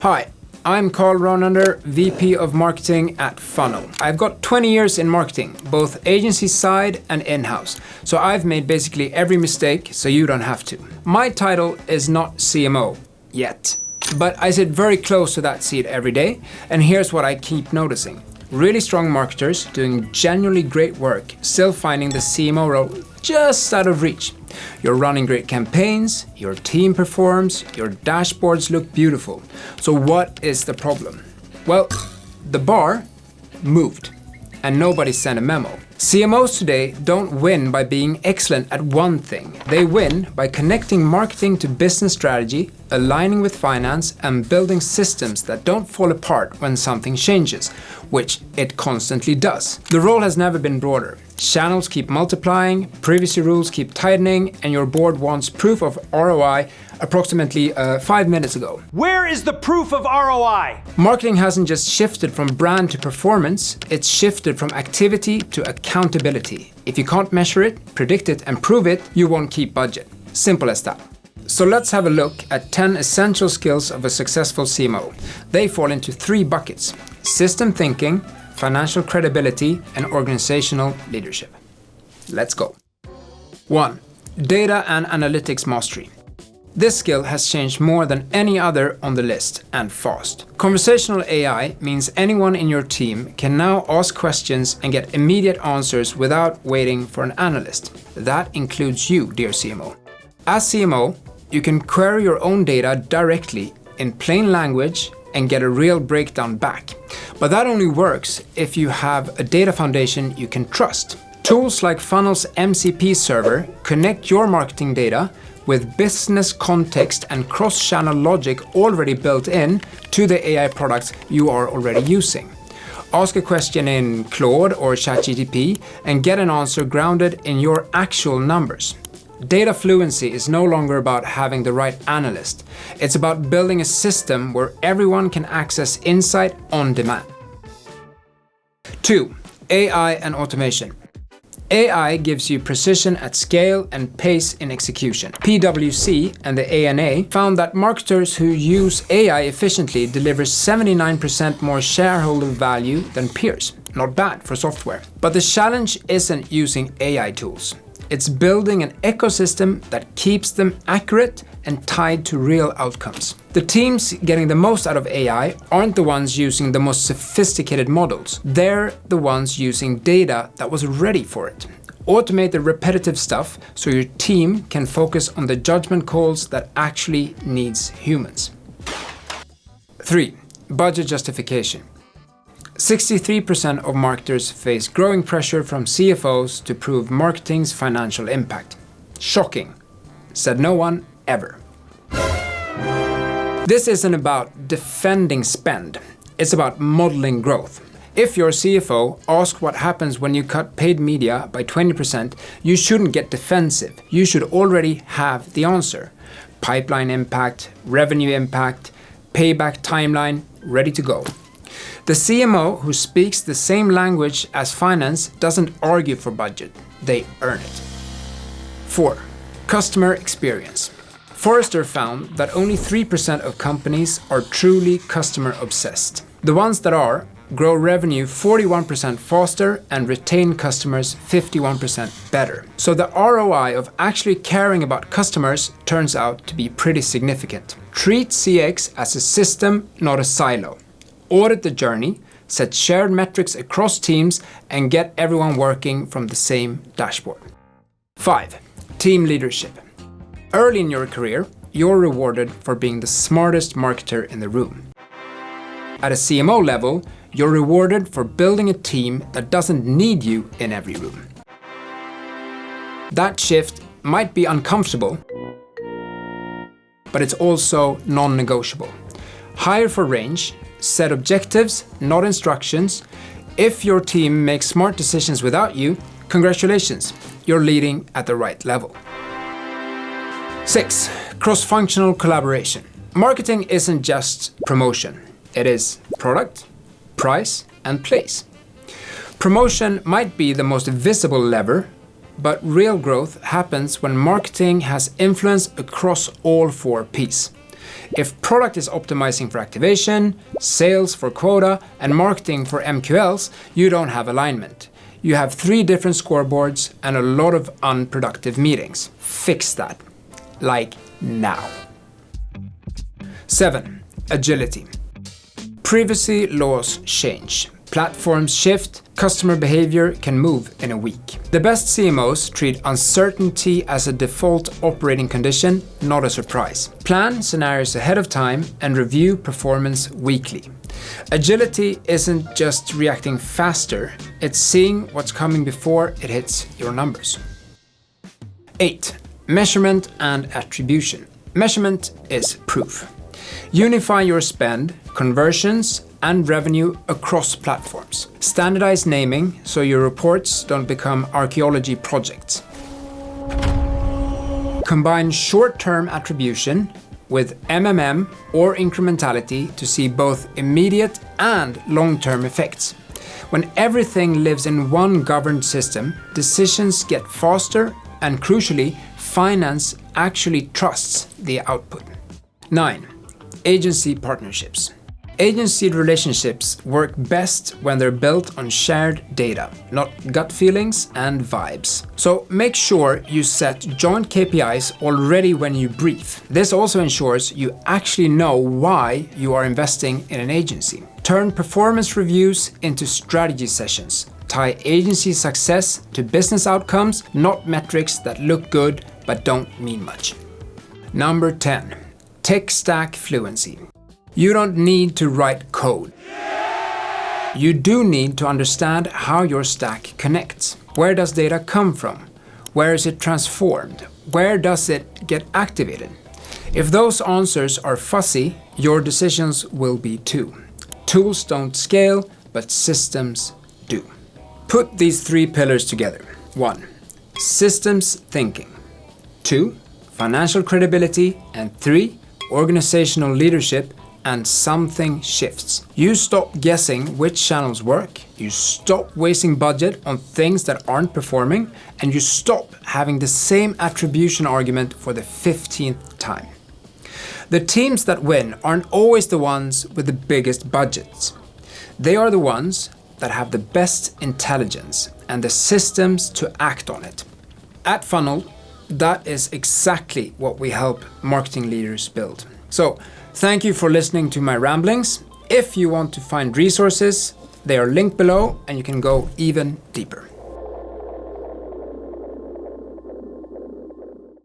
Hi, I'm Ronander, VP of Marketing at Funnel. I've got 20 years in marketing, both agency side and in-house, so I've made basically every mistake so you don't have to. My title is not CMO yet, but I sit very close to that seat every day, and here's what I keep noticing. Really strong marketers doing genuinely great work, still finding the CMO role just out of reach. You're running great campaigns, your team performs, your dashboards look beautiful. So what is the problem? Well, the bar moved and nobody sent a memo. CMOs today don't win by being excellent at one thing. They win by connecting marketing to business strategy, aligning with finance, and building systems that don't fall apart when something changes, which it constantly does. The role has never been broader. Channels keep multiplying, privacy rules keep tightening, and your board wants proof of ROI approximately 5 minutes ago. Where is the proof of ROI? Marketing hasn't just shifted from brand to performance, it's shifted from activity to accountability. If you can't measure it, predict it, and prove it, you won't keep budget. Simple as that. So let's have a look at 10 essential skills of a successful CMO. They fall into 3 buckets: system thinking, financial credibility, and organizational leadership. Let's go. 1. Data and analytics mastery. This skill has changed more than any other on the list, and fast. Conversational AI means anyone in your team can now ask questions and get immediate answers without waiting for an analyst. That includes you, dear CMO. As CMO, you can query your own data directly in plain language and get a real breakdown back. But that only works if you have a data foundation you can trust. Tools like Funnel's MCP server connect your marketing data with business context and cross-channel logic already built in to the AI products you are already using. Ask a question in Claude or ChatGPT and get an answer grounded in your actual numbers. Data fluency is no longer about having the right analyst. It's about building a system where everyone can access insight on demand. 2. AI and automation. AI gives you precision at scale and pace in execution. PwC and the ANA found that marketers who use AI efficiently deliver 79% more shareholder value than peers. Not bad for software. But the challenge isn't using AI tools. It's building an ecosystem that keeps them accurate and tied to real outcomes. The teams getting the most out of AI aren't the ones using the most sophisticated models. They're the ones using data that was ready for it. Automate the repetitive stuff so your team can focus on the judgment calls that actually needs humans. 3. Budget justification. 63% of marketers face growing pressure from CFOs to prove marketing's financial impact. Shocking, said no one ever. This isn't about defending spend, it's about modeling growth. If your CFO asks what happens when you cut paid media by 20%, you shouldn't get defensive. You should already have the answer. Pipeline impact, revenue impact, payback timeline, ready to go. The CMO who speaks the same language as finance doesn't argue for budget, they earn it. 4. Customer experience. Forrester found that only 3% of companies are truly customer obsessed. The ones that are grow revenue 41% faster and retain customers 51% better. So the ROI of actually caring about customers turns out to be pretty significant. Treat CX as a system, not a silo. Audit the journey, set shared metrics across teams, and get everyone working from the same dashboard. 5. Team leadership. Early in your career, you're rewarded for being the smartest marketer in the room. At a CMO level, you're rewarded for building a team that doesn't need you in every room. That shift might be uncomfortable, but it's also non-negotiable. Hire for range. Set objectives, not instructions. If your team makes smart decisions without you, congratulations, you're leading at the right level. 6. Cross-functional collaboration. Marketing isn't just promotion. It is product, price, and place. Promotion might be the most visible lever, but real growth happens when marketing has influence across all 4 Ps. If product is optimizing for activation, sales for quota, and marketing for MQLs, you don't have alignment. You have 3 different scoreboards and a lot of unproductive meetings. Fix that. Like now. 7. Agility. Privacy laws change. Platforms shift, customer behavior can move in a week. The best CMOs treat uncertainty as a default operating condition, not a surprise. Plan scenarios ahead of time and review performance weekly. Agility isn't just reacting faster, it's seeing what's coming before it hits your numbers. 8. Measurement and attribution. Measurement is proof. Unify your spend, conversions, and revenue across platforms. Standardize naming so your reports don't become archaeology projects. Combine short-term attribution with MMM or incrementality to see both immediate and long-term effects. When everything lives in one governed system, decisions get faster and, crucially, finance actually trusts the output. 9. Agency partnerships. Agency relationships work best when they're built on shared data, not gut feelings and vibes. So make sure you set joint KPIs already when you brief. This also ensures you actually know why you are investing in an agency. Turn performance reviews into strategy sessions. Tie agency success to business outcomes, not metrics that look good but don't mean much. Number 10. Tech stack fluency. You don't need to write code. You do need to understand how your stack connects. Where does data come from? Where is it transformed? Where does it get activated? If those answers are fuzzy, your decisions will be too. Tools don't scale, but systems do. Put these 3 pillars together. 1. Systems thinking. 2. Financial credibility. And 3. Organizational leadership. And something shifts. You stop guessing which channels work, you stop wasting budget on things that aren't performing, and you stop having the same attribution argument for the 15th time. The teams that win aren't always the ones with the biggest budgets. They are the ones that have the best intelligence and the systems to act on it. At Funnel, that is exactly what we help marketing leaders build. So, thank you for listening to my ramblings. If you want to find resources, they are linked below and you can go even deeper.